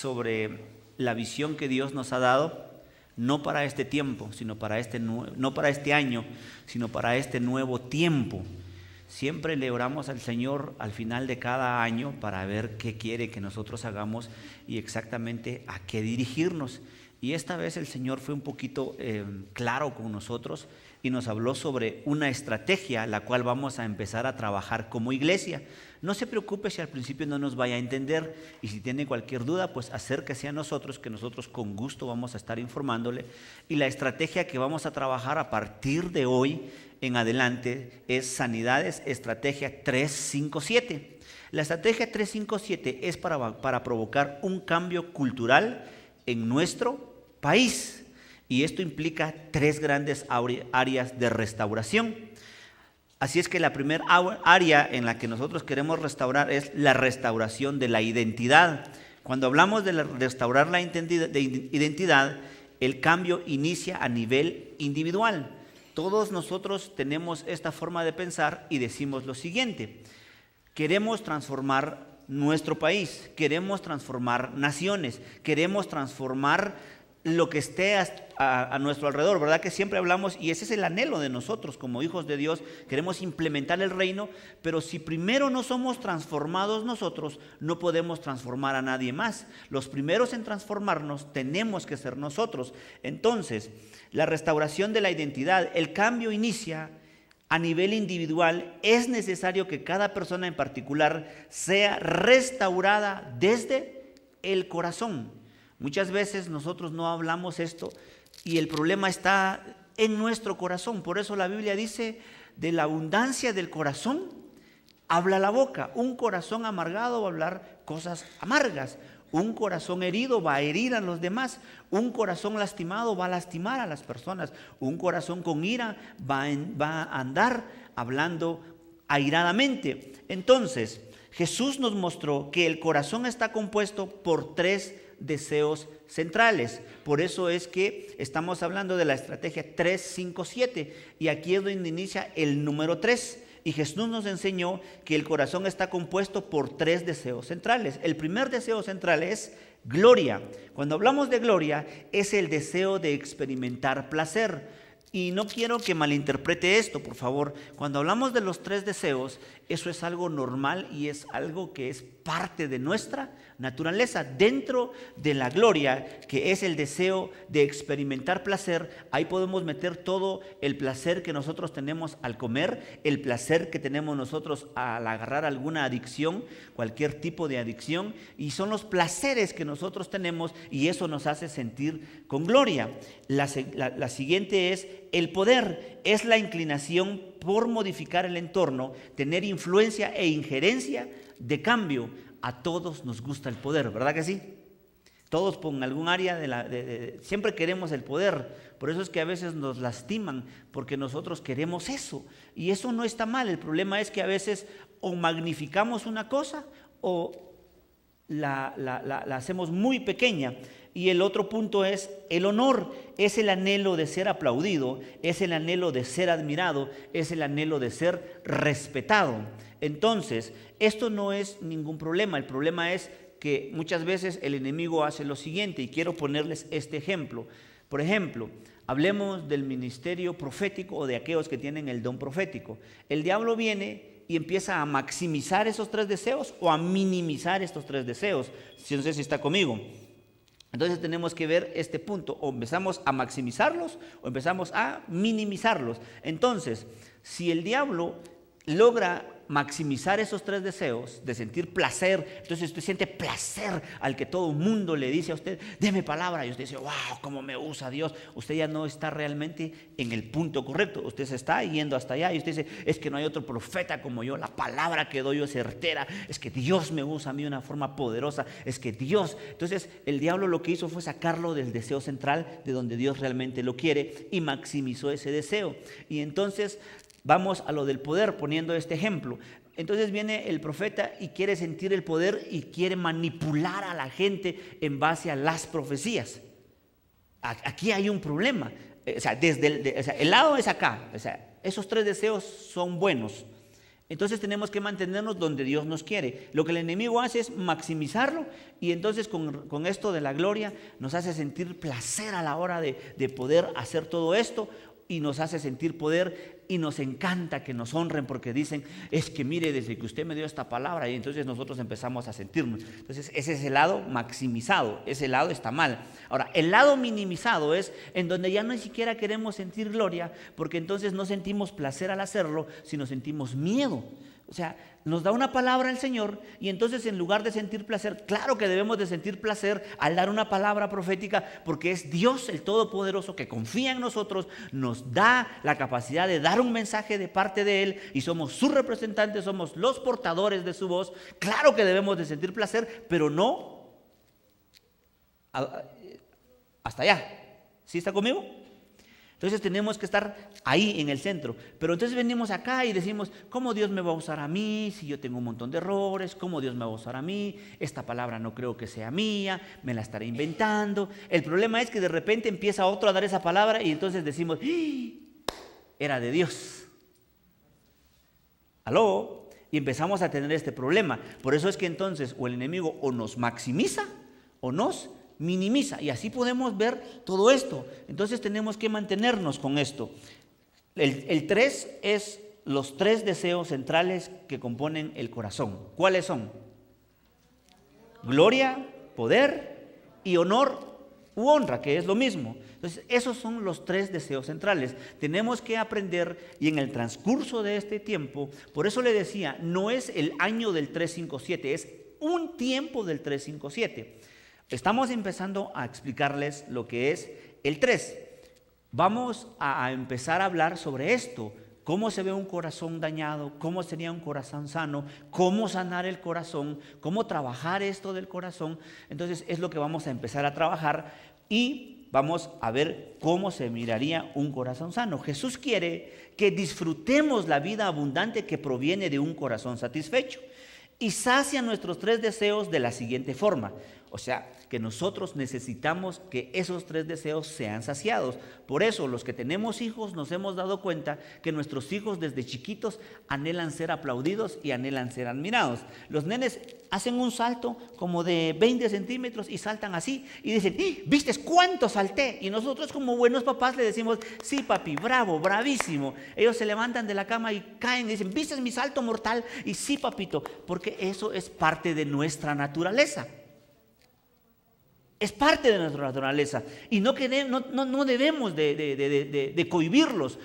sobre la visión que Dios nos ha dado, no para este tiempo, sino no para este año, sino para este nuevo tiempo. Siempre le oramos al Señor al final de cada año para ver qué quiere que nosotros hagamos y exactamente a qué dirigirnos. Y esta vez el Señor fue un poquito claro con nosotros y nos habló sobre una estrategia la cual vamos a empezar a trabajar como iglesia. No se preocupe si al principio no nos vaya a entender, y si tiene cualquier duda, pues acérquese a nosotros, que nosotros con gusto vamos a estar informándole. Y la estrategia que vamos a trabajar a partir de hoy en adelante es Sanidades Estrategia 357. La estrategia 357 es para provocar un cambio cultural en nuestro país, y esto implica 3 grandes áreas de restauración. Así es que la primera área en la que nosotros queremos restaurar es la restauración de la identidad. Cuando hablamos de restaurar la identidad, el cambio inicia a nivel individual. Todos nosotros tenemos esta forma de pensar y decimos lo siguiente: queremos transformar nuestro país, queremos transformar naciones, queremos transformar lo que esté a nuestro alrededor, ¿verdad? Que siempre hablamos, y ese es el anhelo de nosotros como hijos de Dios. Queremos implementar el reino, pero si primero no somos transformados nosotros, no podemos transformar a nadie más. Los primeros en transformarnos tenemos que ser nosotros. Entonces, la restauración de la identidad, el cambio inicia a nivel individual. Es necesario que cada persona en particular sea restaurada desde el corazón. Muchas veces nosotros no hablamos esto y el problema está en nuestro corazón. Por eso la Biblia dice: de la abundancia del corazón habla la boca. Un corazón amargado va a hablar cosas amargas. Un corazón herido va a herir a los demás. Un corazón lastimado va a lastimar a las personas. Un corazón con ira va a andar hablando airadamente. Entonces, Jesús nos mostró que el corazón está compuesto por 3 deseos centrales. Por eso es que estamos hablando de la estrategia 357, y aquí es donde inicia el número 3. Y Jesús nos enseñó que el corazón está compuesto por 3 deseos centrales. El primer deseo central es gloria. Cuando hablamos de gloria, es el deseo de experimentar placer. Y no quiero que malinterprete esto, por favor. Cuando hablamos de los 3 deseos, eso es algo normal y es algo que es parte de nuestra naturaleza. Dentro de la gloria, que es el deseo de experimentar placer, ahí podemos meter todo el placer que nosotros tenemos al comer, el placer que tenemos nosotros al agarrar alguna adicción, cualquier tipo de adicción, y son los placeres que nosotros tenemos, y eso nos hace sentir con gloria. La siguiente es el poder, es la inclinación por modificar el entorno, tener influencia e injerencia de cambio. A todos nos gusta el poder, ¿verdad que sí? Todos por algún área siempre queremos el poder. Por eso es que a veces nos lastiman, porque nosotros queremos eso. Y eso no está mal. El problema es que a veces o magnificamos una cosa o la hacemos muy pequeña. Y el otro punto es el honor. Es el anhelo de ser aplaudido, es el anhelo de ser admirado, es el anhelo de ser respetado. Entonces, esto no es ningún problema. El problema es que muchas veces el enemigo hace lo siguiente, y quiero ponerles este ejemplo. Por ejemplo, hablemos del ministerio profético o de aquellos que tienen el don profético. El diablo viene y empieza a maximizar esos 3 deseos o a minimizar estos 3 deseos. No sé si está conmigo. Entonces tenemos que ver este punto: o empezamos a maximizarlos o empezamos a minimizarlos. Entonces, si el diablo logra maximizar esos 3 deseos de sentir placer, entonces usted siente placer al que todo el mundo le dice a usted: deme palabra, y usted dice: wow, cómo me usa Dios. Usted ya no está realmente en el punto correcto, usted se está yendo hasta allá y usted dice: es que no hay otro profeta como yo, la palabra que doy yo es certera, es que Dios me usa a mí de una forma poderosa, es que Dios. Entonces el diablo lo que hizo fue sacarlo del deseo central, de donde Dios realmente lo quiere, y maximizó ese deseo. Y entonces vamos a lo del poder, poniendo este ejemplo. Entonces viene el profeta y quiere sentir el poder y quiere manipular a la gente en base a las profecías. Aquí hay un problema. O sea, el lado es acá. O sea, esos 3 deseos son buenos. Entonces tenemos que mantenernos donde Dios nos quiere. Lo que el enemigo hace es maximizarlo, y entonces con esto de la gloria nos hace sentir placer a la hora de poder hacer todo esto, y nos hace sentir poder, y nos encanta que nos honren porque dicen, es que mire, desde que usted me dio esta palabra, y entonces nosotros empezamos a sentirnos. Entonces ese es el lado maximizado, ese lado está mal. Ahora, el lado minimizado es en donde ya ni siquiera queremos sentir gloria, porque entonces no sentimos placer al hacerlo, sino sentimos miedo. O sea, nos da una palabra el Señor, y entonces en lugar de sentir placer, claro que debemos de sentir placer al dar una palabra profética, porque es Dios el Todopoderoso que confía en nosotros, nos da la capacidad de dar un mensaje de parte de Él, y somos sus representantes, somos los portadores de su voz. Claro que debemos de sentir placer, pero no hasta allá. ¿Sí está conmigo? Entonces tenemos que estar ahí en el centro. Pero entonces venimos acá y decimos, ¿cómo Dios me va a usar a mí si yo tengo un montón de errores? ¿Cómo Dios me va a usar a mí? Esta palabra no creo que sea mía, me la estaré inventando. El problema es que de repente empieza otro a dar esa palabra, y entonces decimos, era de Dios. ¿Aló? Y empezamos a tener este problema. Por eso es que entonces o el enemigo o nos maximiza o nos minimiza, y así podemos ver todo esto. Entonces tenemos que mantenernos con esto. El 3 es los 3 deseos centrales que componen el corazón. ¿Cuáles son? Gloria, poder y honor u honra, que es lo mismo. Entonces esos son los 3 deseos centrales. Tenemos que aprender, y en el transcurso de este tiempo, por eso le decía, no es el año del 357, es un tiempo del 357. Estamos empezando a explicarles lo que es el 3. Vamos a empezar a hablar sobre esto, cómo se ve un corazón dañado, cómo sería un corazón sano, cómo sanar el corazón, cómo trabajar esto del corazón. Entonces es lo que vamos a empezar a trabajar, y vamos a ver cómo se miraría un corazón sano. Jesús quiere que disfrutemos la vida abundante que proviene de un corazón satisfecho, y sacia nuestros 3 deseos de la siguiente forma. O sea, que nosotros necesitamos que esos 3 deseos sean saciados. Por eso los que tenemos hijos nos hemos dado cuenta que nuestros hijos desde chiquitos anhelan ser aplaudidos y anhelan ser admirados. Los nenes hacen un salto como de 20 centímetros y saltan así y dicen, ¿viste cuánto salté? Y nosotros como buenos papás le decimos, sí papi, bravo, bravísimo. Ellos se levantan de la cama y caen y dicen, ¿viste mi salto mortal? Y sí papito, porque eso es parte de nuestra naturaleza. Es parte de nuestra naturaleza, y no debemos de cohibirlos,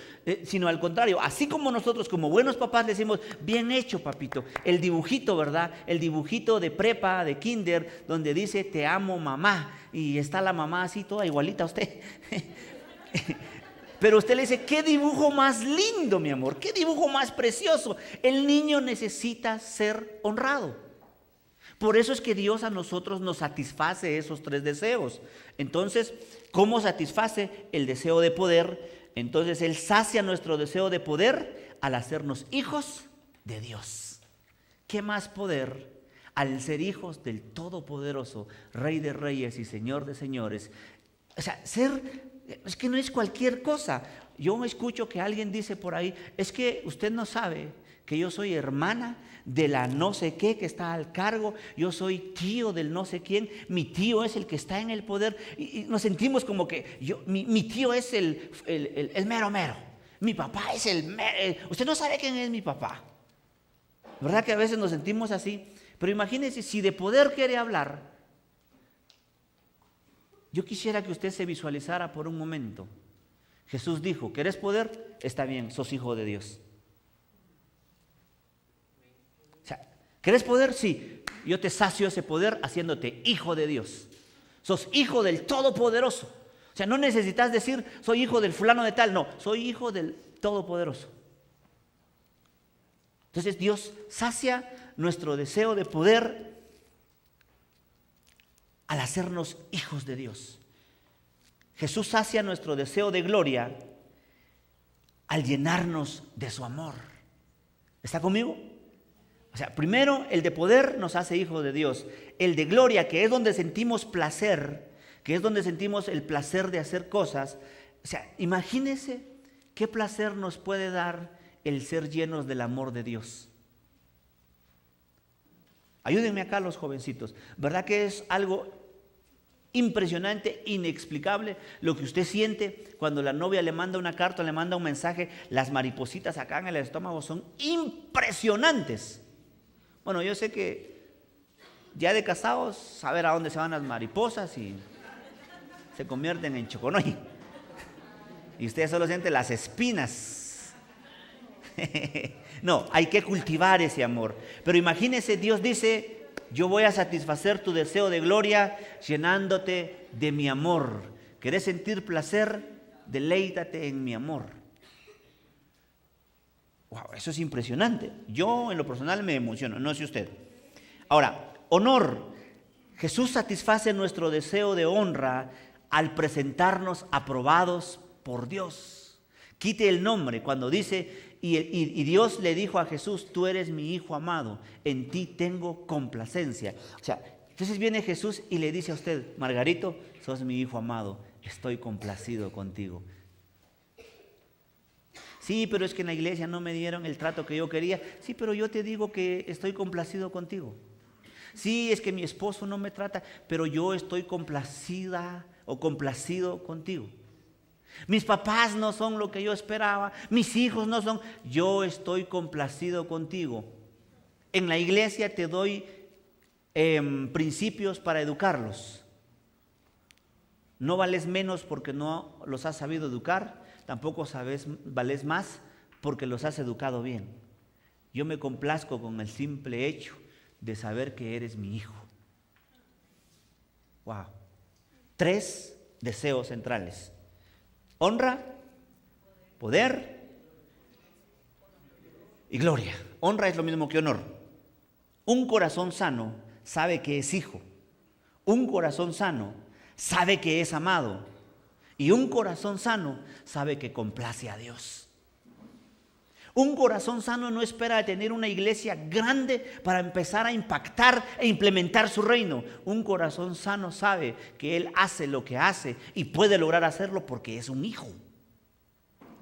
sino al contrario, así como nosotros como buenos papás le decimos, bien hecho papito, el dibujito, ¿verdad? El dibujito de prepa, de kinder, donde dice te amo mamá, y está la mamá así toda igualita a usted. Pero usted le dice, qué dibujo más lindo, mi amor, qué dibujo más precioso. El niño necesita ser honrado. Por eso es que Dios a nosotros nos satisface esos 3 deseos. Entonces, ¿cómo satisface el deseo de poder? Entonces Él sacia nuestro deseo de poder al hacernos hijos de Dios. ¿Qué más poder al ser hijos del Todopoderoso, Rey de Reyes y Señor de Señores? O sea, es que no es cualquier cosa. Yo escucho que alguien dice por ahí, es que usted no sabe que yo soy hermana de la no sé qué que está al cargo, yo soy tío del no sé quién, mi tío es el que está en el poder, y nos sentimos como que mi tío es el mero mero, mi papá es el mero, usted no sabe quién es mi papá. ¿Verdad que a veces nos sentimos así? Pero imagínense, si de poder quiere hablar, yo quisiera que usted se visualizara por un momento. Jesús dijo, ¿querés poder? Está bien, sos hijo de Dios. ¿Querés poder? Sí, yo te sacio ese poder haciéndote hijo de Dios. Sos hijo del Todopoderoso. O sea, no necesitas decir, soy hijo del fulano de tal. No, soy hijo del Todopoderoso. Entonces Dios sacia nuestro deseo de poder al hacernos hijos de Dios. Jesús sacia nuestro deseo de gloria al llenarnos de su amor. ¿Está conmigo? O sea, primero el de poder nos hace hijos de Dios. El de gloria, que es donde sentimos placer, que es donde sentimos el placer de hacer cosas. O sea, imagínense qué placer nos puede dar el ser llenos del amor de Dios. Ayúdenme acá los jovencitos. ¿Verdad que es algo impresionante, inexplicable lo que usted siente cuando la novia le manda una carta, le manda un mensaje? Las maripositas acá en el estómago son impresionantes. Bueno, yo sé que ya de casados, saber a dónde se van las mariposas y se convierten en choconoy. Y usted solo siente las espinas. No, hay que cultivar ese amor. Pero imagínese, Dios dice: yo voy a satisfacer tu deseo de gloria llenándote de mi amor. ¿Querés sentir placer? Deleítate en mi amor. Wow, eso es impresionante. Yo en lo personal me emociono, no sé usted. Ahora, honor. Jesús satisface nuestro deseo de honra al presentarnos aprobados por Dios. Quite el nombre cuando dice: y Dios le dijo a Jesús: tú eres mi hijo amado, en ti tengo complacencia. O sea, entonces viene Jesús y le dice a usted: Margarito, sos mi hijo amado, estoy complacido contigo. Sí, pero es que en la iglesia no me dieron el trato que yo quería. Sí, pero yo te digo que estoy complacido contigo. Sí, es que mi esposo no me trata, pero yo estoy complacida o complacido contigo. Mis papás no son lo que yo esperaba, mis hijos no son. Yo estoy complacido contigo. En la iglesia te doy principios para educarlos. No vales menos porque no los has sabido educar, tampoco vales más porque los has educado bien. Yo me complazco con el simple hecho de saber que eres mi hijo. Wow. 3 deseos centrales: honra, poder y gloria. Honra es lo mismo que honor. Un corazón sano sabe que es hijo. Un corazón sano sabe que es amado. Y un corazón sano sabe que complace a Dios. Un corazón sano no espera tener una iglesia grande para empezar a impactar e implementar su reino. Un corazón sano sabe que él hace lo que hace y puede lograr hacerlo porque es un hijo.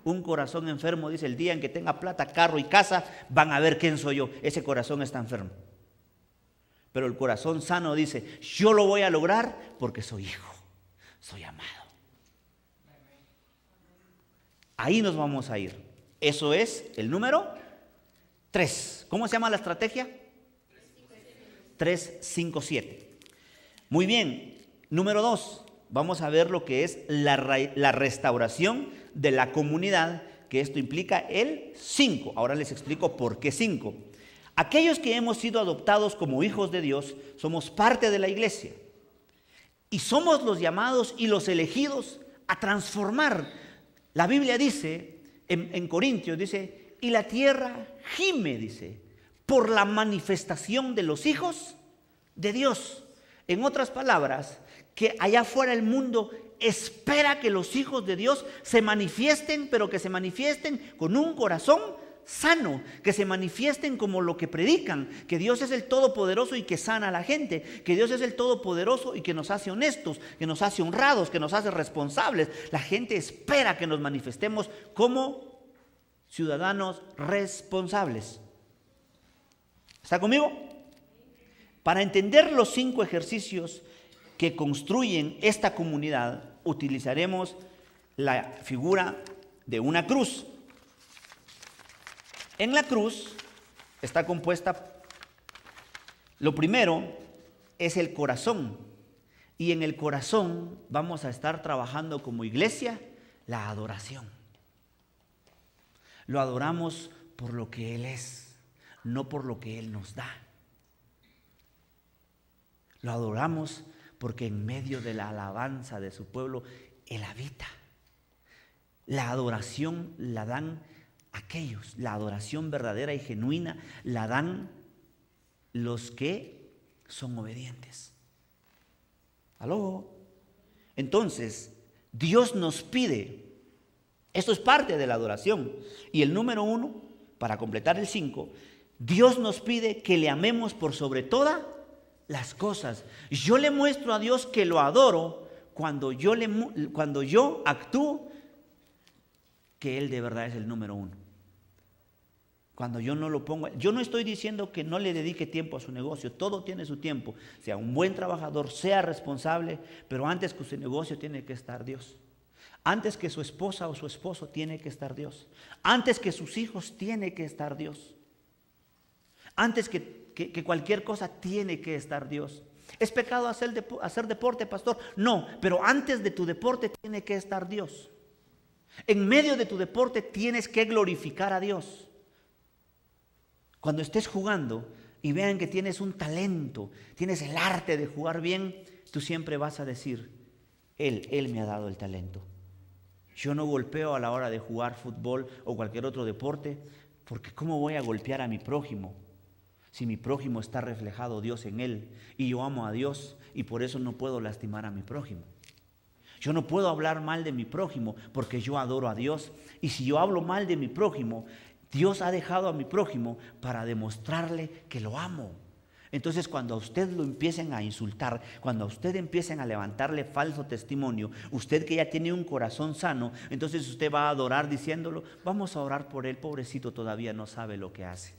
Un corazón enfermo dice: el día en que tenga plata, carro y casa, van a ver quién soy yo. Ese corazón está enfermo. Pero el corazón sano dice: yo lo voy a lograr porque soy hijo, soy amado. Ahí nos vamos a ir. Eso es el número 3. ¿Cómo se llama la estrategia? 3, 5, 7. Muy bien. Número 2. Vamos a ver lo que es la restauración de la comunidad, que esto implica el 5. Ahora les explico por qué 5. Aquellos que hemos sido adoptados como hijos de Dios, somos parte de la iglesia. Y somos los llamados y los elegidos a transformar. La Biblia dice, en Corintios dice: y la tierra gime, dice, por la manifestación de los hijos de Dios. En otras palabras, que allá afuera el mundo espera que los hijos de Dios se manifiesten, pero que se manifiesten con un corazón sano, que se manifiesten como lo que predican, que Dios es el Todopoderoso y que sana a la gente, que Dios es el Todopoderoso y que nos hace honestos, que nos hace honrados, que nos hace responsables. La gente espera que nos manifestemos como ciudadanos responsables. ¿Está conmigo? Para entender los 5 ejercicios que construyen esta comunidad, utilizaremos la figura de una cruz. En la cruz está compuesta, lo primero es el corazón, y en el corazón vamos a estar trabajando como iglesia la adoración. Lo adoramos por lo que Él es, no por lo que Él nos da. Lo adoramos porque en medio de la alabanza de su pueblo Él habita. La adoración la dan aquellos, la adoración verdadera y genuina la dan los que son obedientes. ¿Aló? Entonces, Dios nos pide, esto es parte de la adoración. Y el número 1, para completar el 5, Dios nos pide que le amemos por sobre todas las cosas. Yo le muestro a Dios que lo adoro cuando yo actúo que Él de verdad es el número 1. Cuando yo no lo pongo, yo no estoy diciendo que no le dedique tiempo a su negocio, todo tiene su tiempo, sea un buen trabajador, sea responsable, pero antes que su negocio tiene que estar Dios. Antes que su esposa o su esposo tiene que estar Dios. Antes que sus hijos tiene que estar Dios. Antes que cualquier cosa tiene que estar Dios. ¿Es pecado hacer deporte, pastor? No, pero antes de tu deporte tiene que estar Dios. En medio de tu deporte tienes que glorificar a Dios. Cuando estés jugando y vean que tienes un talento, tienes el arte de jugar bien, tú siempre vas a decir, Él me ha dado el talento. Yo no golpeo a la hora de jugar fútbol o cualquier otro deporte, porque ¿cómo voy a golpear a mi prójimo? Si mi prójimo está reflejado Dios en él y yo amo a Dios y por eso no puedo lastimar a mi prójimo. Yo no puedo hablar mal de mi prójimo porque yo adoro a Dios. Y si yo hablo mal de mi prójimo, Dios ha dejado a mi prójimo para demostrarle que lo amo. Entonces cuando a usted lo empiecen a insultar, cuando a usted empiecen a levantarle falso testimonio, usted que ya tiene un corazón sano, entonces usted va a adorar diciéndolo, vamos a orar por él, pobrecito, todavía no sabe lo que hace.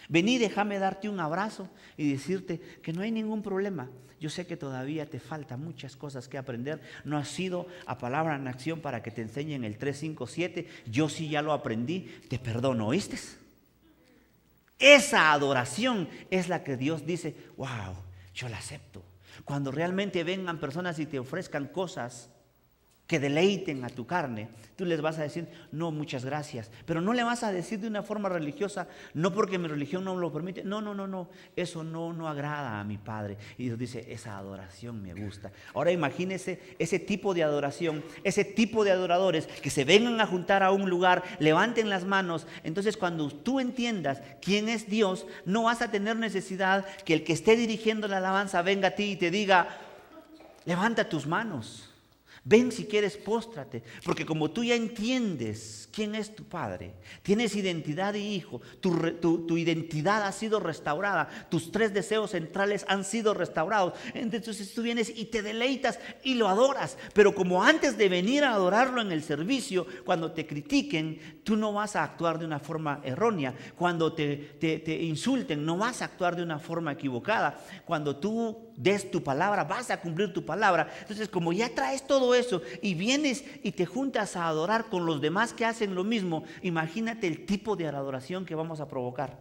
Vení, déjame darte un abrazo y decirte que no hay ningún problema. Yo sé que todavía te faltan muchas cosas que aprender. No has ido a Palabra en Acción para que te enseñen el 357. Yo sí ya lo aprendí. Te perdono, ¿oíste? Esa adoración es la que Dios dice, wow, yo la acepto. Cuando realmente vengan personas y te ofrezcan cosas que deleiten a tu carne, tú les vas a decir, no, muchas gracias. Pero no le vas a decir de una forma religiosa, no porque mi religión no lo permite. No, eso no agrada a mi Padre. Y Dios dice, esa adoración me gusta. Ahora imagínese ese tipo de adoración, ese tipo de adoradores que se vengan a juntar a un lugar, levanten las manos. Entonces cuando tú entiendas quién es Dios, no vas a tener necesidad que el que esté dirigiendo la alabanza venga a ti y te diga, levanta tus manos. Ven si quieres, póstrate, porque como tú ya entiendes quién es tu Padre, tienes identidad de hijo, tu identidad ha sido restaurada, tus 3 deseos centrales han sido restaurados, entonces tú vienes y te deleitas y lo adoras, pero como antes de venir a adorarlo en el servicio, cuando te critiquen, tú no vas a actuar de una forma errónea, cuando te insulten, no vas a actuar de una forma equivocada, cuando tú des tu palabra, vas a cumplir tu palabra. Entonces como ya traes todo eso y vienes y te juntas a adorar con los demás que hacen lo mismo, imagínate el tipo de adoración que vamos a provocar.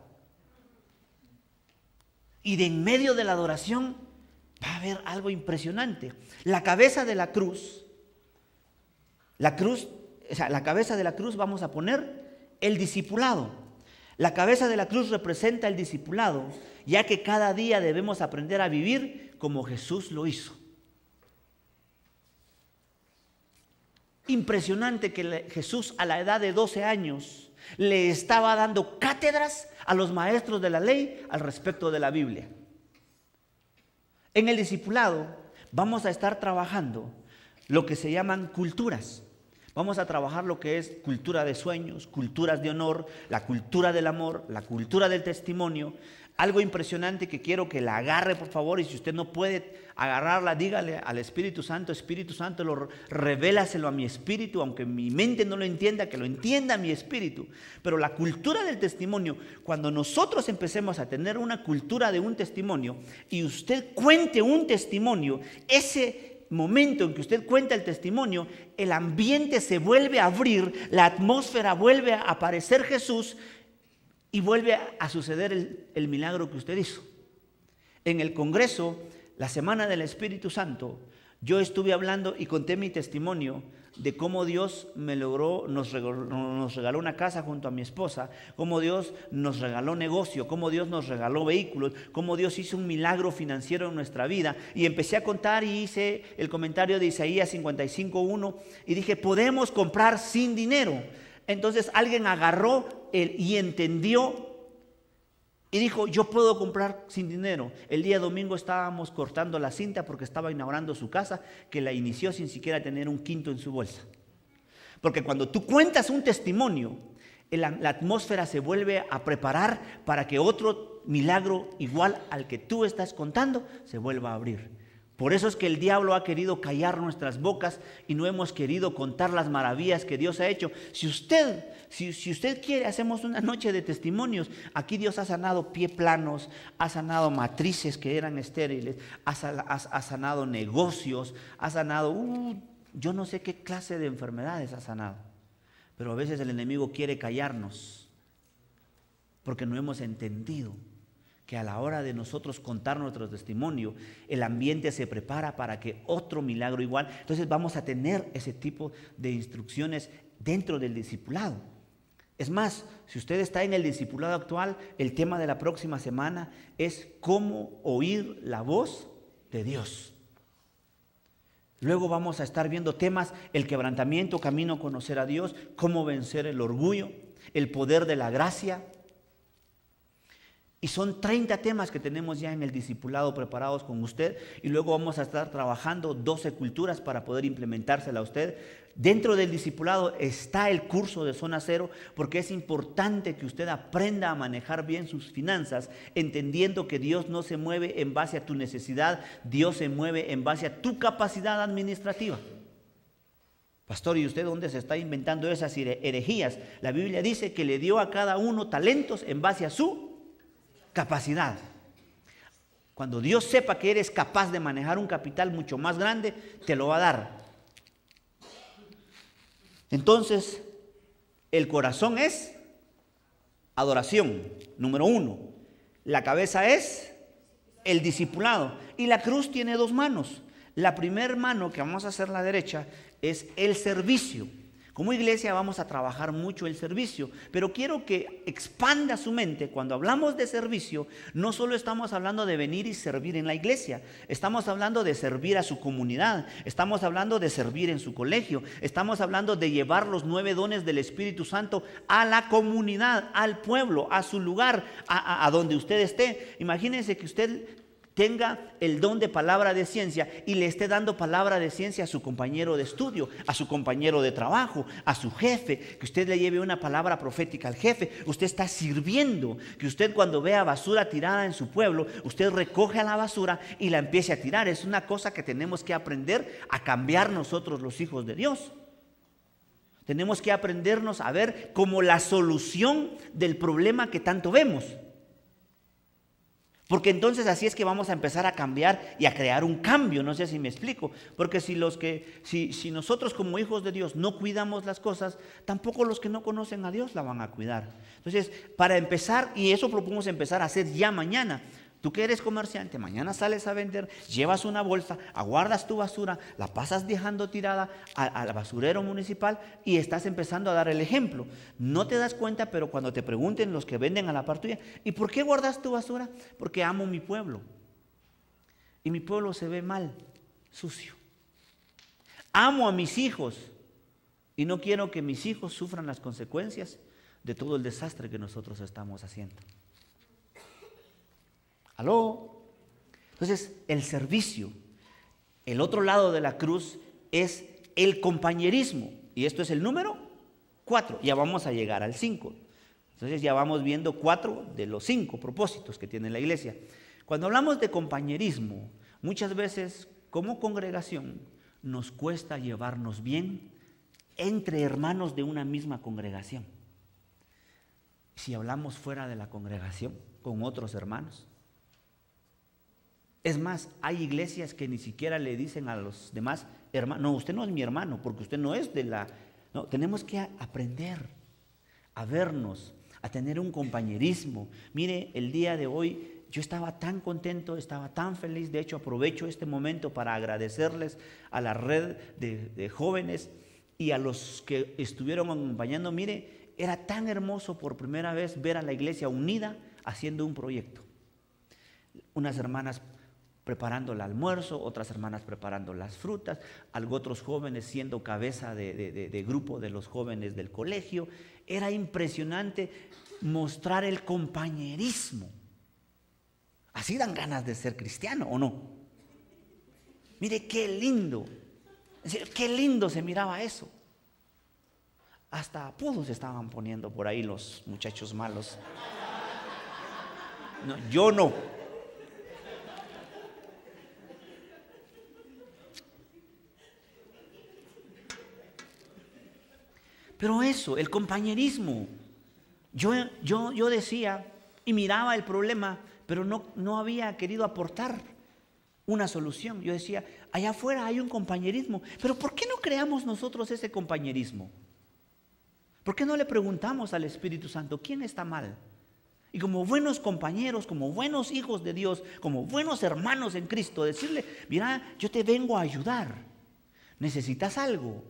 Y de en medio de la adoración va a haber algo impresionante. La cabeza de la cruz, la cabeza de la cruz vamos a poner el discipulado. La cabeza de la cruz representa el discipulado, ya que cada día debemos aprender a vivir como Jesús lo hizo. Impresionante que Jesús a la edad de 12 años le estaba dando cátedras a los maestros de la ley al respecto de la Biblia. En el discipulado vamos a estar trabajando lo que se llaman culturas. Vamos a trabajar lo que es cultura de sueños, culturas de honor, la cultura del amor, la cultura del testimonio. Algo impresionante que quiero que la agarre, por favor, y si usted no puede agarrarla, dígale al Espíritu Santo, revélaselo a mi espíritu, aunque mi mente no lo entienda, que lo entienda mi espíritu. Pero la cultura del testimonio, cuando nosotros empecemos a tener una cultura de un testimonio y usted cuente un testimonio, ese momento en que usted cuenta el testimonio, el ambiente se vuelve a abrir, la atmósfera vuelve a aparecer Jesús y vuelve a suceder el milagro que usted hizo. En el Congreso, la Semana del Espíritu Santo, yo estuve hablando y conté mi testimonio de cómo Dios nos regaló una casa junto a mi esposa, cómo Dios nos regaló negocio, cómo Dios nos regaló vehículos, cómo Dios hizo un milagro financiero en nuestra vida. Y empecé a contar y hice el comentario de Isaías 55:1 y dije, podemos comprar sin dinero. Entonces alguien agarró y entendió y dijo, yo puedo comprar sin dinero. El día domingo estábamos cortando la cinta porque estaba inaugurando su casa, que la inició sin siquiera tener un quinto en su bolsa. Porque cuando tú cuentas un testimonio, la atmósfera se vuelve a preparar para que otro milagro igual al que tú estás contando se vuelva a abrir. Por eso es que el diablo ha querido callar nuestras bocas y no hemos querido contar las maravillas que Dios ha hecho. Si usted quiere, hacemos una noche de testimonios. Aquí Dios ha sanado pie planos, ha sanado matrices que eran estériles, ha sanado negocios, ha sanado, yo no sé qué clase de enfermedades ha sanado. Pero a veces el enemigo quiere callarnos porque no hemos entendido que a la hora de nosotros contar nuestro testimonio, el ambiente se prepara para que otro milagro igual. Entonces vamos a tener ese tipo de instrucciones dentro del discipulado. Es más, si usted está en el discipulado actual, el tema de la próxima semana es cómo oír la voz de Dios. Luego vamos a estar viendo temas, el quebrantamiento, camino a conocer a Dios, cómo vencer el orgullo, el poder de la gracia. Y son 30 temas que tenemos ya en el discipulado preparados con usted, y luego vamos a estar trabajando 12 culturas para poder implementársela a usted. Dentro del discipulado está el curso de Zona Cero, porque es importante que usted aprenda a manejar bien sus finanzas, entendiendo que Dios no se mueve en base a tu necesidad, Dios se mueve en base a tu capacidad administrativa. Pastor, ¿y usted dónde se está inventando esas herejías? La Biblia dice que le dio a cada uno talentos en base a su capacidad. Cuando Dios sepa que eres capaz de manejar un capital mucho más grande, te lo va a dar. Entonces, el corazón es adoración, número 1. La cabeza es el discipulado. Y la cruz tiene 2 manos. La primera mano, que vamos a hacer la derecha, es el servicio. Como iglesia vamos a trabajar mucho el servicio, pero quiero que expanda su mente. Cuando hablamos de servicio, no solo estamos hablando de venir y servir en la iglesia, estamos hablando de servir a su comunidad, estamos hablando de servir en su colegio, estamos hablando de llevar los 9 dones del Espíritu Santo a la comunidad, al pueblo, a su lugar, a donde usted esté. Imagínense que usted tenga el don de palabra de ciencia y le esté dando palabra de ciencia a su compañero de estudio, a su compañero de trabajo, a su jefe, que usted le lleve una palabra profética al jefe. Usted está sirviendo, que usted cuando vea basura tirada en su pueblo, usted recoge a la basura y la empiece a tirar. Es una cosa que tenemos que aprender a cambiar nosotros los hijos de Dios. Tenemos que aprendernos a ver como la solución del problema que tanto vemos. Porque entonces así es que vamos a empezar a cambiar y a crear un cambio. No sé si me explico. Porque si nosotros como hijos de Dios no cuidamos las cosas, tampoco los que no conocen a Dios la van a cuidar. Entonces, para empezar, y eso proponemos empezar a hacer ya mañana. Tú que eres comerciante, mañana sales a vender, llevas una bolsa, aguardas tu basura, la pasas dejando tirada al basurero municipal y estás empezando a dar el ejemplo. No te das cuenta, pero cuando te pregunten los que venden a la par tuya, ¿y por qué guardas tu basura? Porque amo mi pueblo. Y mi pueblo se ve mal, sucio. Amo a mis hijos y no quiero que mis hijos sufran las consecuencias de todo el desastre que nosotros estamos haciendo. ¿Aló? Entonces, el servicio. El otro lado de la cruz es el compañerismo. Y esto es el número 4. Ya vamos a llegar al 5. Entonces ya vamos viendo 4 de los 5 propósitos que tiene la iglesia. Cuando hablamos de compañerismo, muchas veces como congregación nos cuesta llevarnos bien entre hermanos de una misma congregación. Si hablamos fuera de la congregación, con otros hermanos. Es más, hay iglesias que ni siquiera le dicen a los demás hermanos, no, usted no es mi hermano, porque usted no es de la... No, tenemos que aprender a vernos, a tener un compañerismo. Mire, el día de hoy yo estaba tan contento, estaba tan feliz. De hecho, aprovecho este momento para agradecerles a la red de jóvenes y a los que estuvieron acompañando. Mire, era tan hermoso por primera vez ver a la iglesia unida haciendo un proyecto. Unas hermanas preparando el almuerzo, otras hermanas preparando las frutas, otros jóvenes siendo cabeza de grupo de los jóvenes del colegio. Era impresionante mostrar el compañerismo. Así dan ganas de ser cristiano, ¿o no? Mire qué lindo se miraba eso. Hasta apodos estaban poniendo por ahí los muchachos malos. No, yo no. Pero eso, el compañerismo. Yo decía y miraba el problema, pero no había querido aportar una solución. Yo decía, allá afuera hay un compañerismo, pero ¿por qué no creamos nosotros ese compañerismo? ¿Por qué no le preguntamos al Espíritu Santo quién está mal? Y como buenos compañeros, como buenos hijos de Dios, como buenos hermanos en Cristo, decirle, mira, yo te vengo a ayudar. ¿Necesitas algo?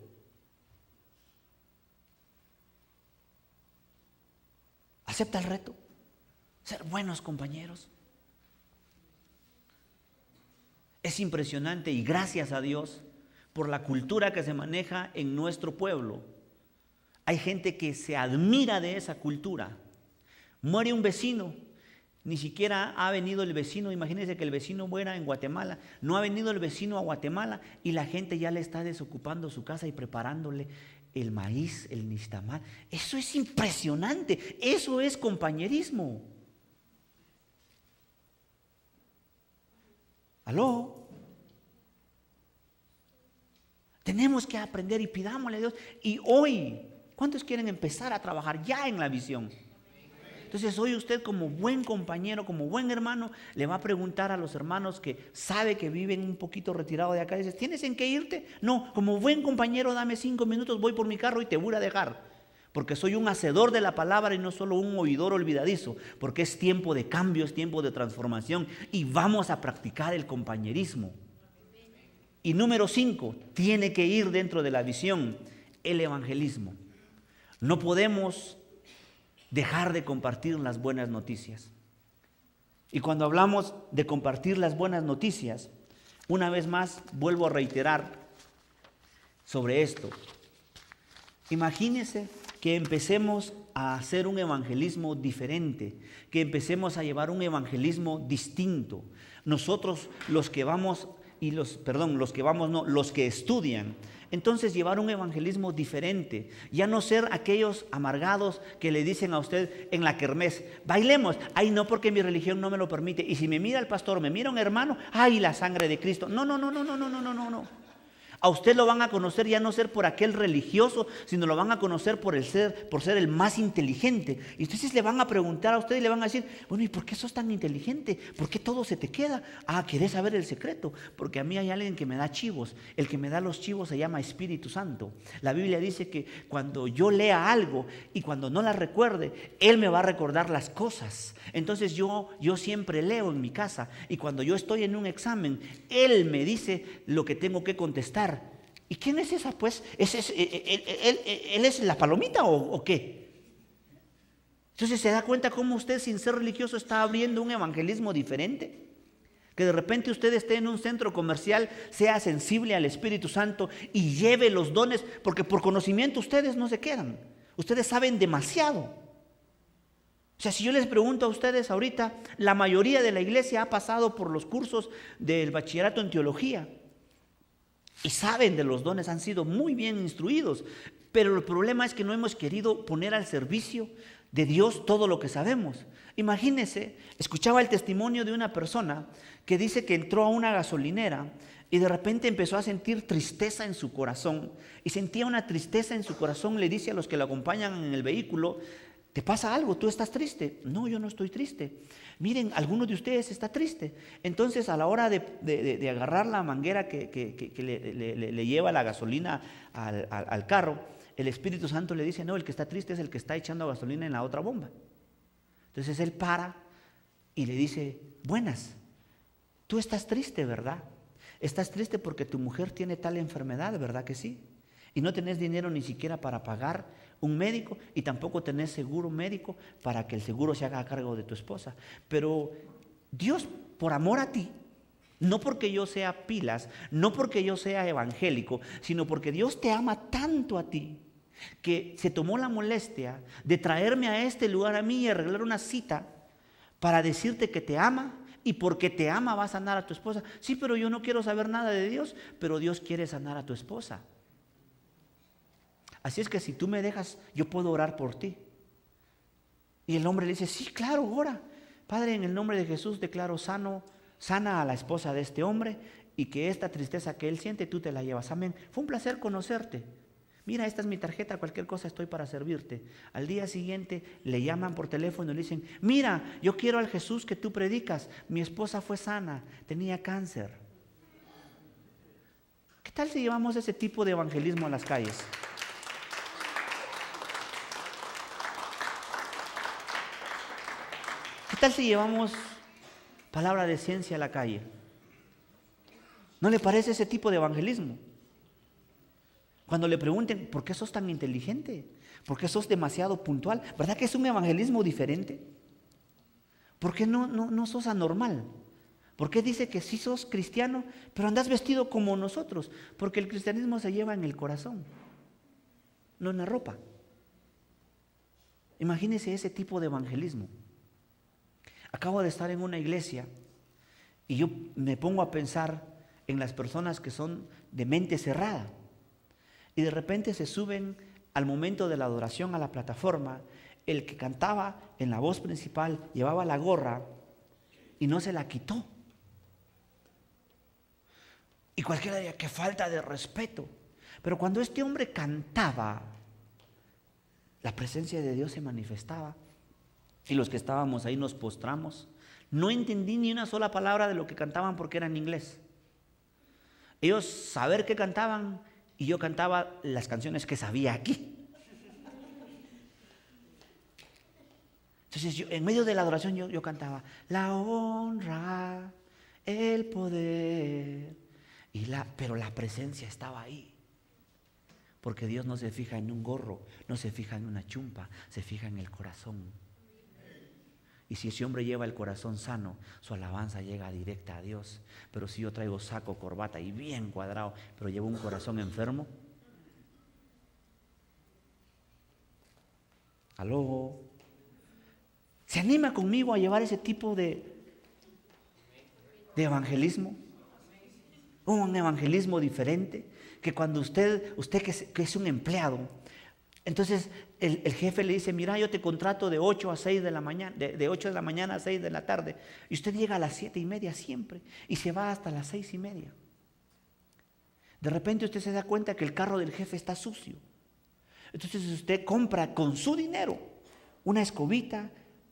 Acepta el reto. Ser buenos compañeros. Es impresionante y gracias a Dios por la cultura que se maneja en nuestro pueblo. Hay gente que se admira de esa cultura. Muere un vecino, ni siquiera ha venido el vecino. Imagínense que el vecino muera en Guatemala. No ha venido el vecino a Guatemala y la gente ya le está desocupando su casa y preparándole el maíz, el nixtamal. Eso es impresionante. Eso es compañerismo. ¿Aló? Tenemos que aprender y pidámosle a Dios. Y hoy, ¿cuántos quieren empezar a trabajar ya en la visión? Entonces hoy usted como buen compañero, como buen hermano, le va a preguntar a los hermanos que sabe que viven un poquito retirado de acá. Dice, ¿tienes en qué irte? No, como buen compañero dame 5 minutos, voy por mi carro y te voy a dejar. Porque soy un hacedor de la palabra y no solo un oidor olvidadizo. Porque es tiempo de cambio, es tiempo de transformación y vamos a practicar el compañerismo. Y número 5, tiene que ir dentro de la visión, el evangelismo. No podemos dejar de compartir las buenas noticias. Y cuando hablamos de compartir las buenas noticias, una vez más vuelvo a reiterar sobre esto. Imagínense que empecemos a hacer un evangelismo diferente, que empecemos a llevar un evangelismo distinto. Nosotros los que estudian, entonces llevar un evangelismo diferente, ya no ser aquellos amargados que le dicen a usted en la kermés, bailemos, ay no porque mi religión no me lo permite, y si me mira el pastor, me mira un hermano, ay la sangre de Cristo, no. A usted lo van a conocer ya no ser por aquel religioso, sino lo van a conocer por ser el más inteligente. Y entonces le van a preguntar a usted y le van a decir, bueno, ¿y por qué sos tan inteligente? ¿Por qué todo se te queda? Ah, ¿querés saber el secreto? Porque a mí hay alguien que me da chivos. El que me da los chivos se llama Espíritu Santo. La Biblia dice que cuando yo lea algo y cuando no la recuerde, Él me va a recordar las cosas. Entonces yo siempre leo en mi casa y cuando yo estoy en un examen, Él me dice lo que tengo que contestar. ¿Y quién es esa pues? ¿Él es la palomita o qué? Entonces se da cuenta cómo usted sin ser religioso está abriendo un evangelismo diferente. Que de repente usted esté en un centro comercial, sea sensible al Espíritu Santo y lleve los dones, porque por conocimiento ustedes no se quedan. Ustedes saben demasiado. O sea, si yo les pregunto a ustedes ahorita, la mayoría de la iglesia ha pasado por los cursos del bachillerato en teología. Y saben de los dones, han sido muy bien instruidos, pero el problema es que no hemos querido poner al servicio de Dios todo lo que sabemos. Imagínense, escuchaba el testimonio de una persona que dice que entró a una gasolinera y de repente empezó a sentir tristeza en su corazón y sentía una tristeza en su corazón. Le dice a los que lo acompañan en el vehículo, ¿te pasa algo? ¿Tú estás triste? No, yo no estoy triste. Miren, alguno de ustedes está triste. Entonces a la hora de agarrar la manguera que le lleva la gasolina al carro, el Espíritu Santo le dice, no, el que está triste es el que está echando gasolina en la otra bomba. Entonces él para y le dice, buenas, tú estás triste, ¿verdad? Estás triste porque tu mujer tiene tal enfermedad, ¿verdad que sí? Y no tenés dinero ni siquiera para pagar un médico y tampoco tenés seguro médico para que el seguro se haga a cargo de tu esposa. Pero Dios, por amor a ti, no porque yo sea pilas, no porque yo sea evangélico, sino porque Dios te ama tanto a ti, que se tomó la molestia de traerme a este lugar a mí y arreglar una cita para decirte que te ama. Y porque te ama va a sanar a tu esposa. Sí, pero yo no quiero saber nada de Dios, pero Dios quiere sanar a tu esposa. Así es que si tú me dejas, yo puedo orar por ti. Y el hombre le dice, sí, claro, ora. Padre, en el nombre de Jesús declaro sana a la esposa de este hombre y que esta tristeza que él siente, tú te la llevas. Amén. Fue un placer conocerte. Mira, esta es mi tarjeta, cualquier cosa estoy para servirte. Al día siguiente le llaman por teléfono y le dicen, mira, yo quiero al Jesús que tú predicas. Mi esposa fue sana, tenía cáncer. ¿Qué tal si llevamos ese tipo de evangelismo a las calles? ¿Qué tal si llevamos palabra de ciencia a la calle? ¿No le parece ese tipo de evangelismo? Cuando le pregunten, ¿por qué sos tan inteligente? ¿Por qué sos demasiado puntual? ¿Verdad que es un evangelismo diferente? ¿Por qué no sos anormal? ¿Por qué dice que sí sos cristiano, pero andás vestido como nosotros? Porque el cristianismo se lleva en el corazón, no en la ropa. Imagínese ese tipo de evangelismo. Acabo de estar en una iglesia y yo me pongo a pensar en las personas que son de mente cerrada. Y de repente se suben al momento de la adoración a la plataforma. El que cantaba en la voz principal llevaba la gorra y no se la quitó. Y cualquiera diría, qué falta de respeto. Pero cuando este hombre cantaba, la presencia de Dios se manifestaba. Y los que estábamos ahí nos postramos. No entendí ni una sola palabra de lo que cantaban porque era en inglés. Ellos saber qué cantaban y yo cantaba las canciones que sabía aquí. Entonces yo, en medio de la adoración yo cantaba la honra, el poder, pero la presencia estaba ahí. Porque Dios no se fija en un gorro, no se fija en una chumpa, se fija en el corazón. Y si ese hombre lleva el corazón sano, su alabanza llega directa a Dios. Pero si yo traigo saco, corbata y bien cuadrado, pero llevo un corazón enfermo. ¿Aló? ¿Se anima conmigo a llevar ese tipo de evangelismo? Un evangelismo diferente. Que cuando usted que es un empleado, entonces el jefe le dice, mira, yo te contrato de 8 a 6 de la mañana, de 8 de la mañana a 6 de la tarde. Y usted llega a las 7:30 siempre y se va hasta las 6:30. De repente usted se da cuenta que el carro del jefe está sucio. Entonces usted compra con su dinero una escobita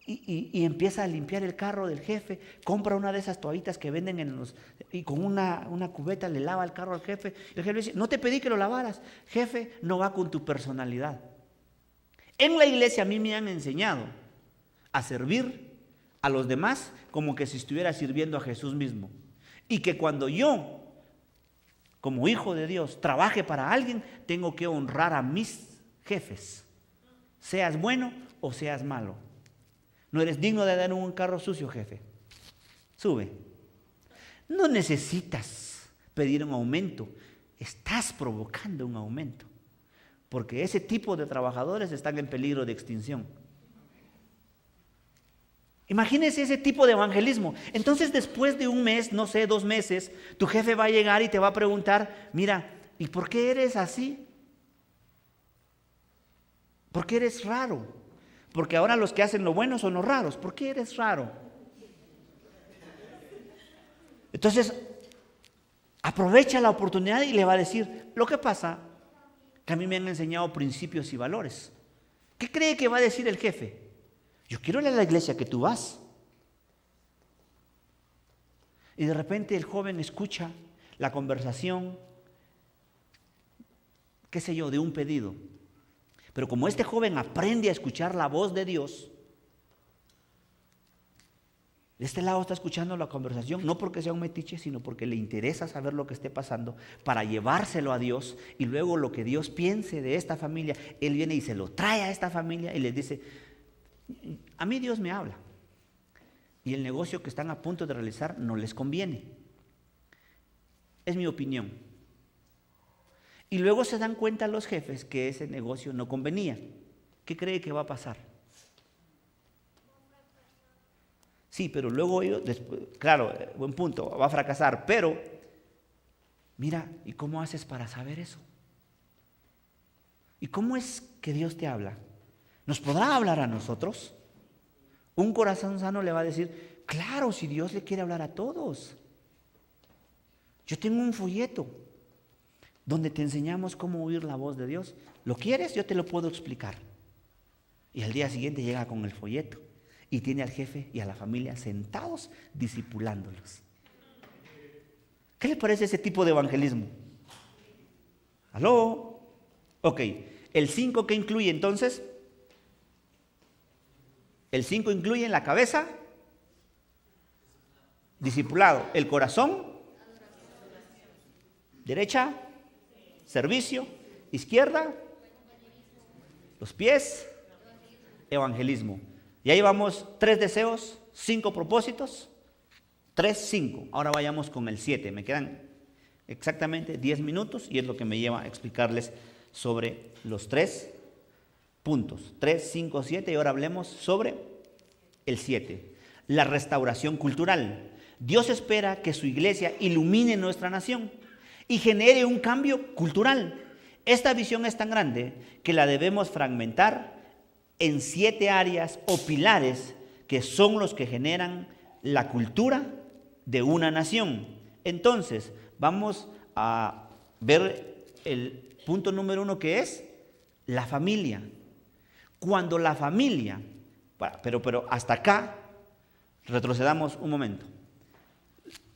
y empieza a limpiar el carro del jefe. Compra una de esas toallitas que venden y con una cubeta le lava el carro al jefe. El jefe le dice, no te pedí que lo lavaras. Jefe, no va con tu personalidad. En la iglesia a mí me han enseñado a servir a los demás como que si estuviera sirviendo a Jesús mismo. Y que cuando yo, como hijo de Dios, trabaje para alguien, tengo que honrar a mis jefes. Seas bueno o seas malo. No eres digno de dar un carro sucio, jefe. Sube. No necesitas pedir un aumento. Estás provocando un aumento. Porque ese tipo de trabajadores están en peligro de extinción. Imagínese ese tipo de evangelismo. Entonces después de un mes, no sé, 2 meses, tu jefe va a llegar y te va a preguntar, mira, ¿y por qué eres así? ¿Por qué eres raro? Porque ahora los que hacen lo bueno son los raros. ¿Por qué eres raro? Entonces, aprovecha la oportunidad y le va a decir, lo que pasa, que a mí me han enseñado principios y valores. ¿Qué cree que va a decir el jefe? Yo quiero ir a la iglesia que tú vas. Y de repente el joven escucha la conversación, qué sé yo, de un pedido. Pero como este joven aprende a escuchar la voz de Dios, de este lado está escuchando la conversación, no porque sea un metiche, sino porque le interesa saber lo que esté pasando, para llevárselo a Dios, y luego lo que Dios piense de esta familia, Él viene y se lo trae a esta familia y les dice, a mí Dios me habla, y el negocio que están a punto de realizar no les conviene. Es mi opinión. Y luego se dan cuenta los jefes que ese negocio no convenía. ¿Qué cree que va a pasar? Sí, pero luego ellos, después, claro, buen punto, va a fracasar, pero mira, ¿y cómo haces para saber eso? ¿Y cómo es que Dios te habla? ¿Nos podrá hablar a nosotros? Un corazón sano le va a decir, claro, si Dios le quiere hablar a todos. Yo tengo un folleto. donde te enseñamos cómo oír la voz de Dios. ¿Lo quieres? Yo te lo puedo explicar. Y al día siguiente llega con el folleto y tiene al jefe y a la familia sentados discipulándolos. ¿Qué le parece ese tipo de evangelismo? ¿Aló? Ok, el 5 ¿qué incluye entonces? El 5 incluye en la cabeza, discipulado, el corazón, derecha, servicio, izquierda, los pies, evangelismo. Ya llevamos 3 deseos, 5 propósitos, 3, 5. Ahora vayamos con el 7. Me quedan exactamente 10 minutos y es lo que me lleva a explicarles sobre los 3 puntos. 3, 5, 7 y ahora hablemos sobre el 7. La restauración cultural. Dios espera que su iglesia ilumine nuestra nación y genere un cambio cultural. Esta visión es tan grande que la debemos fragmentar en 7 áreas o pilares que son los que generan la cultura de una nación. Entonces, vamos a ver el punto número 1 que es la familia. Cuando la familia, pero hasta acá, retrocedamos un momento.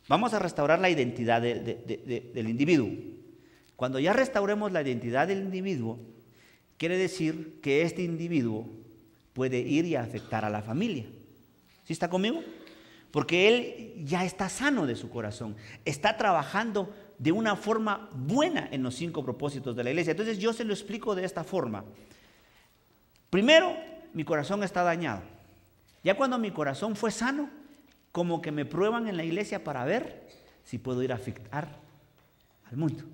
Vamos a restaurar la identidad del individuo. Cuando ya restauremos la identidad del individuo, quiere decir que este individuo puede ir y afectar a la familia. ¿Sí está conmigo? Porque él ya está sano de su corazón, está trabajando de una forma buena en los 5 propósitos de la iglesia. Entonces yo se lo explico de esta forma. Primero, mi corazón está dañado. Ya cuando mi corazón fue sano, como que me prueban en la iglesia para ver si puedo ir a afectar al mundo.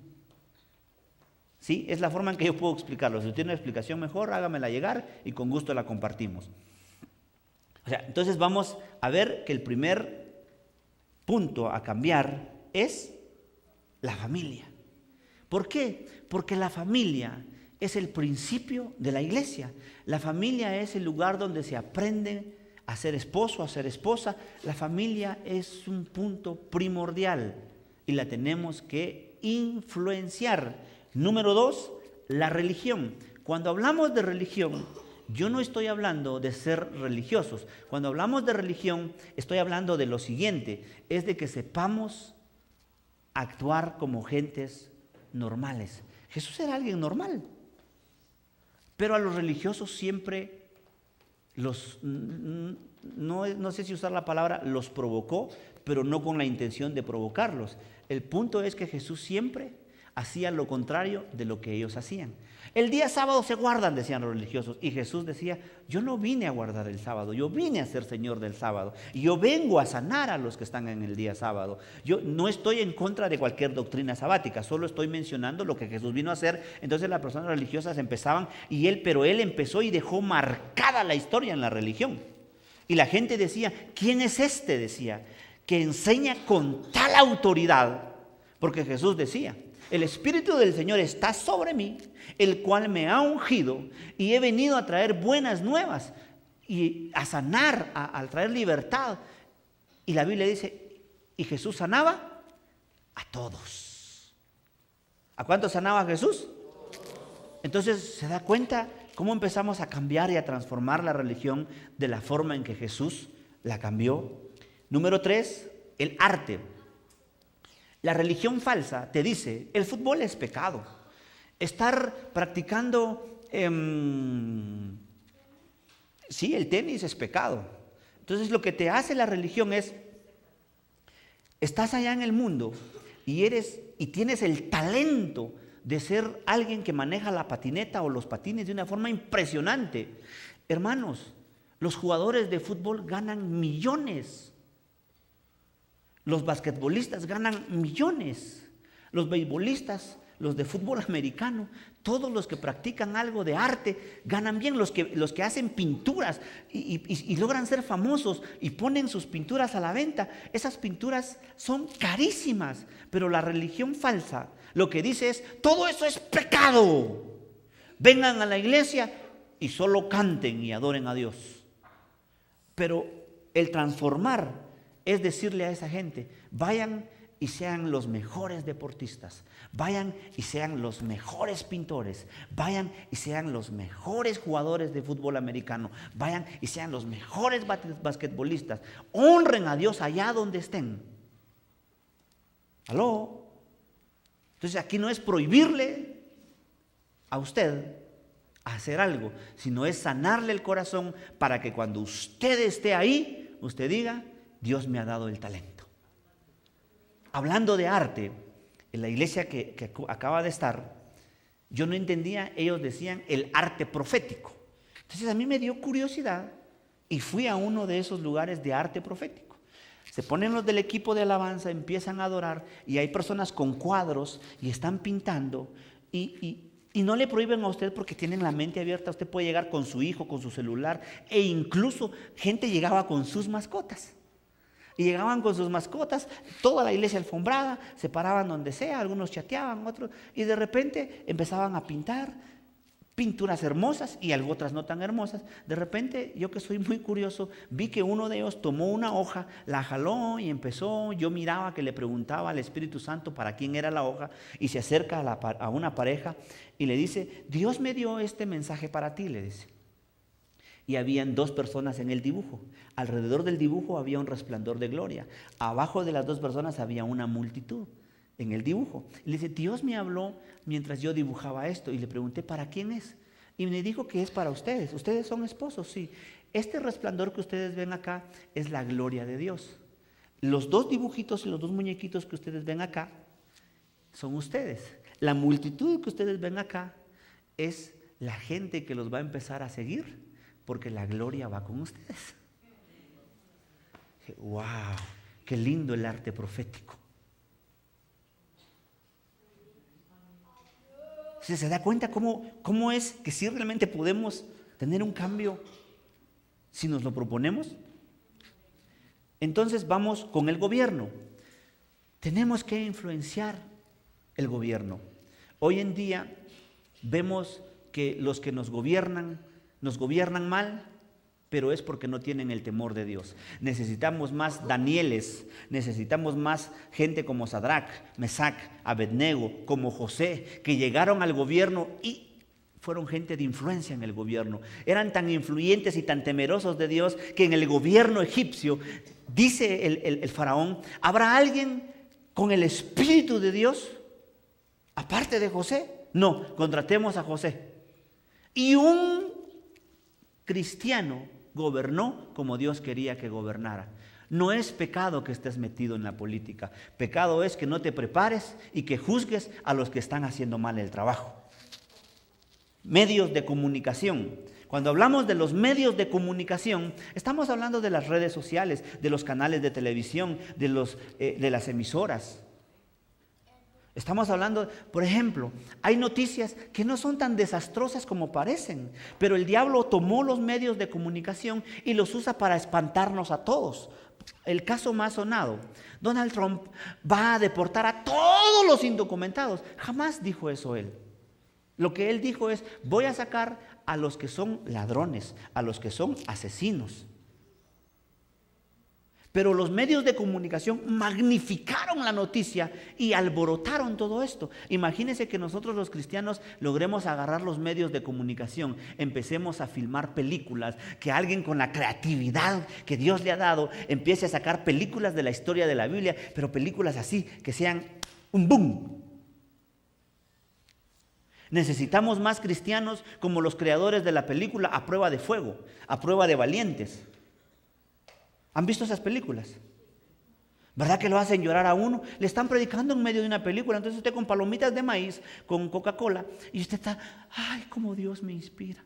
¿Sí? Es la forma en que yo puedo explicarlo. Si tiene una explicación mejor, hágamela llegar y con gusto la compartimos. O sea, entonces vamos a ver que el primer punto a cambiar es la familia. ¿Por qué? Porque la familia es el principio de la iglesia. La familia es el lugar donde se aprende a ser esposo, a ser esposa. La familia es un punto primordial y la tenemos que influenciar. Número 2, la religión. Cuando hablamos de religión, yo no estoy hablando de ser religiosos. Cuando hablamos de religión, estoy hablando de lo siguiente, es de que sepamos actuar como gentes normales. Jesús era alguien normal, pero a los religiosos siempre no sé si usar la palabra, los provocó, pero no con la intención de provocarlos. El punto es que Jesús siempre hacía lo contrario de lo que ellos hacían. El día sábado se guardan, decían los religiosos, y Jesús decía, yo no vine a guardar el sábado, yo vine a ser Señor del sábado, y yo vengo a sanar a los que están en el día sábado. Yo no estoy en contra de cualquier doctrina sabática, solo estoy mencionando lo que Jesús vino a hacer. Entonces las personas religiosas empezaban, pero él empezó y dejó marcada la historia en la religión. Y la gente decía, ¿quién es este? Decía, que enseña con tal autoridad, porque Jesús decía, el Espíritu del Señor está sobre mí, el cual me ha ungido y he venido a traer buenas nuevas y a sanar, a traer libertad. Y la Biblia dice, y Jesús sanaba a todos. ¿A cuántos sanaba Jesús? Entonces se da cuenta cómo empezamos a cambiar y a transformar la religión de la forma en que Jesús la cambió. Número 3, el arte. La religión falsa te dice, el fútbol es pecado. Estar practicando, el tenis es pecado. Entonces lo que te hace la religión es, estás allá en el mundo y tienes el talento de ser alguien que maneja la patineta o los patines de una forma impresionante. Hermanos, los jugadores de fútbol ganan millones. Los basquetbolistas ganan millones. Los beisbolistas, los de fútbol americano, todos los que practican algo de arte ganan bien. Los que hacen pinturas y logran ser famosos y ponen sus pinturas a la venta, esas pinturas son carísimas. Pero la religión falsa lo que dice es, todo eso es pecado. Vengan a la iglesia y solo canten y adoren a Dios. Pero el transformar es decirle a esa gente, vayan y sean los mejores deportistas, vayan y sean los mejores pintores, vayan y sean los mejores jugadores de fútbol americano, vayan y sean los mejores basquetbolistas, honren a Dios allá donde estén. ¿Aló? Entonces aquí no es prohibirle a usted hacer algo, sino es sanarle el corazón para que cuando usted esté ahí, usted diga, Dios me ha dado el talento. Hablando de arte, en la iglesia que acaba de estar, yo no entendía, ellos decían el arte profético. Entonces a mí me dio curiosidad y fui a uno de esos lugares de arte profético. Se ponen los del equipo de alabanza, empiezan a adorar y hay personas con cuadros y están pintando y no le prohíben a usted porque tienen la mente abierta. Usted puede llegar con su hijo, con su celular e incluso gente llegaba con sus mascotas. Y llegaban con sus mascotas, toda la iglesia alfombrada, se paraban donde sea, algunos chateaban, otros, y de repente empezaban a pintar pinturas hermosas y algo otras no tan hermosas. De repente, yo que soy muy curioso, vi que uno de ellos tomó una hoja, la jaló y empezó, yo miraba que le preguntaba al Espíritu Santo para quién era la hoja, y se acerca a una pareja y le dice, Dios me dio este mensaje para ti, le dice. Y habían 2 personas en el dibujo. Alrededor del dibujo había un resplandor de gloria. Abajo de las 2 personas había una multitud en el dibujo. Y le dice, Dios me habló mientras yo dibujaba esto. Y le pregunté, ¿para quién es? Y me dijo que es para ustedes. ¿Ustedes son esposos? Sí. Este resplandor que ustedes ven acá es la gloria de Dios. Los 2 dibujitos y los 2 muñequitos que ustedes ven acá son ustedes. La multitud que ustedes ven acá es la gente que los va a empezar a seguir, porque la gloria va con ustedes. ¡Wow! ¡Qué lindo el arte profético! ¿Se da cuenta cómo es que si realmente podemos tener un cambio si nos lo proponemos? Entonces vamos con el gobierno. Tenemos que influenciar el gobierno. Hoy en día vemos que los que nos gobiernan mal, pero es porque no tienen el temor de Dios. Necesitamos más Danieles, necesitamos más gente como Sadrach, Mesac, Abednego, como José, que llegaron al gobierno y fueron gente de influencia en el gobierno. Eran tan influyentes y tan temerosos de Dios que en el gobierno egipcio, dice el faraón, ¿habrá alguien con el Espíritu de Dios aparte de José? No, contratemos a José. Y un cristiano gobernó como Dios quería que gobernara. No es pecado que estés metido en la política. Pecado es que no te prepares y que juzgues a los que están haciendo mal el trabajo. Medios de comunicación. Cuando hablamos de los medios de comunicación, estamos hablando de las redes sociales, de los canales de televisión, de las emisoras. Estamos hablando, por ejemplo, hay noticias que no son tan desastrosas como parecen, pero el diablo tomó los medios de comunicación y los usa para espantarnos a todos. El caso más sonado, Donald Trump va a deportar a todos los indocumentados. Jamás dijo eso él. Lo que él dijo es, voy a sacar a los que son ladrones, a los que son asesinos. Pero los medios de comunicación magnificaron la noticia y alborotaron todo esto. Imagínense que nosotros los cristianos logremos agarrar los medios de comunicación, empecemos a filmar películas, que alguien con la creatividad que Dios le ha dado empiece a sacar películas de la historia de la Biblia, pero películas así, que sean un boom. Necesitamos más cristianos como los creadores de la película A Prueba de Fuego, A Prueba de Valientes. ¿Han visto esas películas? ¿Verdad que lo hacen llorar a uno? Le están predicando en medio de una película. Entonces usted con palomitas de maíz, con Coca-Cola, y usted está, ay, cómo Dios me inspira.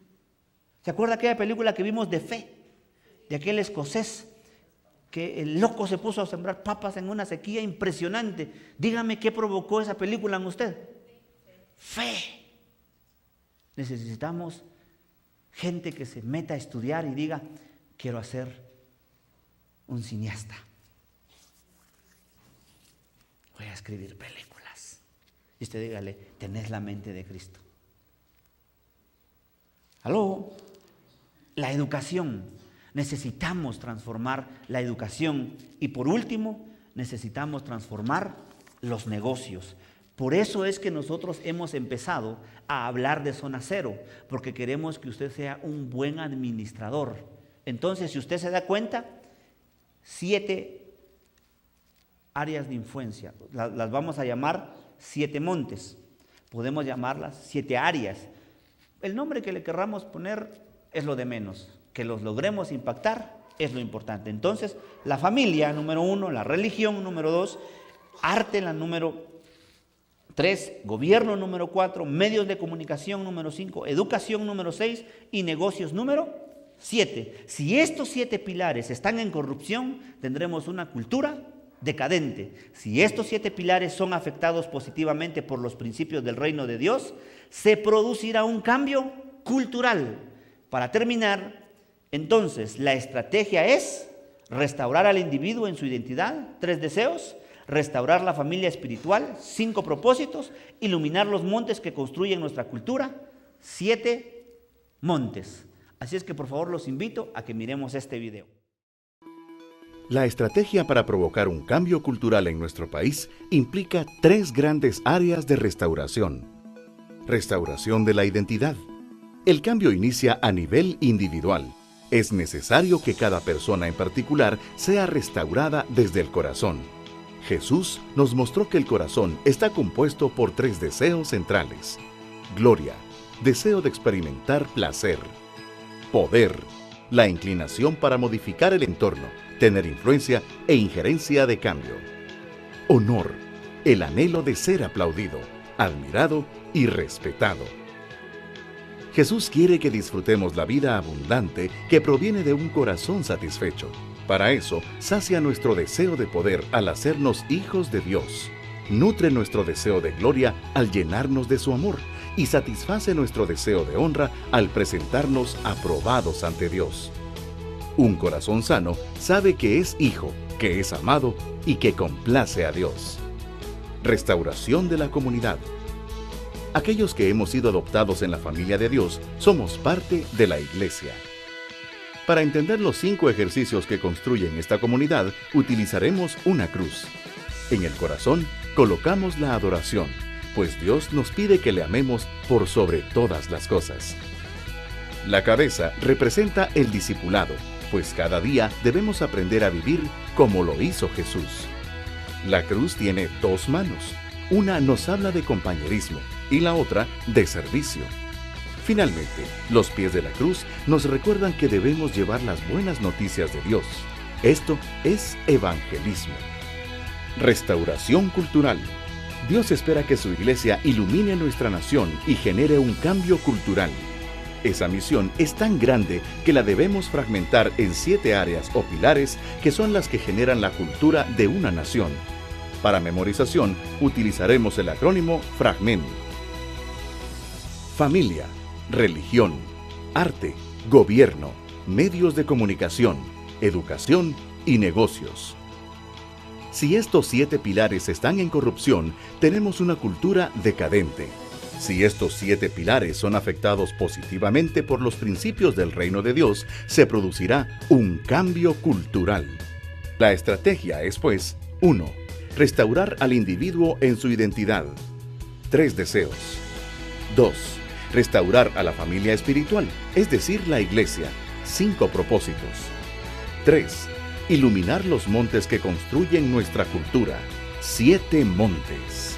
¿Se acuerda aquella película que vimos de fe? De aquel escocés que el loco se puso a sembrar papas en una sequía impresionante. Dígame qué provocó esa película en usted. Fe. Necesitamos gente que se meta a estudiar y diga, quiero hacer un cineasta. Voy a escribir películas. Y usted dígale, tenés la mente de Cristo. ¿Aló? La educación. Necesitamos transformar la educación. Y por último, necesitamos transformar los negocios. Por eso es que nosotros hemos empezado a hablar de zona cero, porque queremos que usted sea un buen administrador. Entonces, si usted se da cuenta, 7 áreas de influencia, las vamos a llamar 7 montes, podemos llamarlas 7 áreas. El nombre que le querramos poner es lo de menos, que los logremos impactar es lo importante. Entonces, la familia, número 1, la religión, número 2, arte, la número 3, gobierno, número 4, medios de comunicación, número 5, educación, número 6 y negocios, número 7. Si estos 7 pilares están en corrupción, tendremos una cultura decadente. Si estos 7 pilares son afectados positivamente por los principios del reino de Dios, se producirá un cambio cultural. Para terminar, entonces, la estrategia es restaurar al individuo en su identidad, 3 deseos, restaurar la familia espiritual, 5 propósitos, iluminar los montes que construyen nuestra cultura, 7 montes. Así es que por favor los invito a que miremos este video. La estrategia para provocar un cambio cultural en nuestro país implica 3 grandes áreas de restauración. Restauración de la identidad. El cambio inicia a nivel individual. Es necesario que cada persona en particular sea restaurada desde el corazón. Jesús nos mostró que el corazón está compuesto por 3 deseos centrales. Gloria, deseo de experimentar placer. Poder, la inclinación para modificar el entorno, tener influencia e injerencia de cambio. Honor, el anhelo de ser aplaudido, admirado y respetado. Jesús quiere que disfrutemos la vida abundante que proviene de un corazón satisfecho. Para eso, sacia nuestro deseo de poder al hacernos hijos de Dios. Nutre nuestro deseo de gloria al llenarnos de su amor y satisface nuestro deseo de honra al presentarnos aprobados ante Dios. Un corazón sano sabe que es hijo, que es amado y que complace a Dios. Restauración de la comunidad. Aquellos que hemos sido adoptados en la familia de Dios somos parte de la iglesia. Para entender los 5 ejercicios que construyen esta comunidad, utilizaremos una cruz. En el corazón colocamos la adoración, pues Dios nos pide que le amemos por sobre todas las cosas. La cabeza representa el discipulado, pues cada día debemos aprender a vivir como lo hizo Jesús. La cruz tiene 2 manos. Una nos habla de compañerismo y la otra de servicio. Finalmente, los pies de la cruz nos recuerdan que debemos llevar las buenas noticias de Dios. Esto es evangelismo. Restauración cultural. Dios espera que su iglesia ilumine nuestra nación y genere un cambio cultural. Esa misión es tan grande que la debemos fragmentar en 7 áreas o pilares que son las que generan la cultura de una nación. Para memorización, utilizaremos el acrónimo FRAGMEN. Familia, religión, arte, gobierno, medios de comunicación, educación y negocios. Si estos 7 pilares están en corrupción, tenemos una cultura decadente. Si estos 7 pilares son afectados positivamente por los principios del reino de Dios, se producirá un cambio cultural. La estrategia es, pues, 1. Restaurar al individuo en su identidad. 3 deseos. 2. Restaurar a la familia espiritual, es decir, la iglesia. 5 propósitos. 3. Iluminar los montes que construyen nuestra cultura. 7 montes.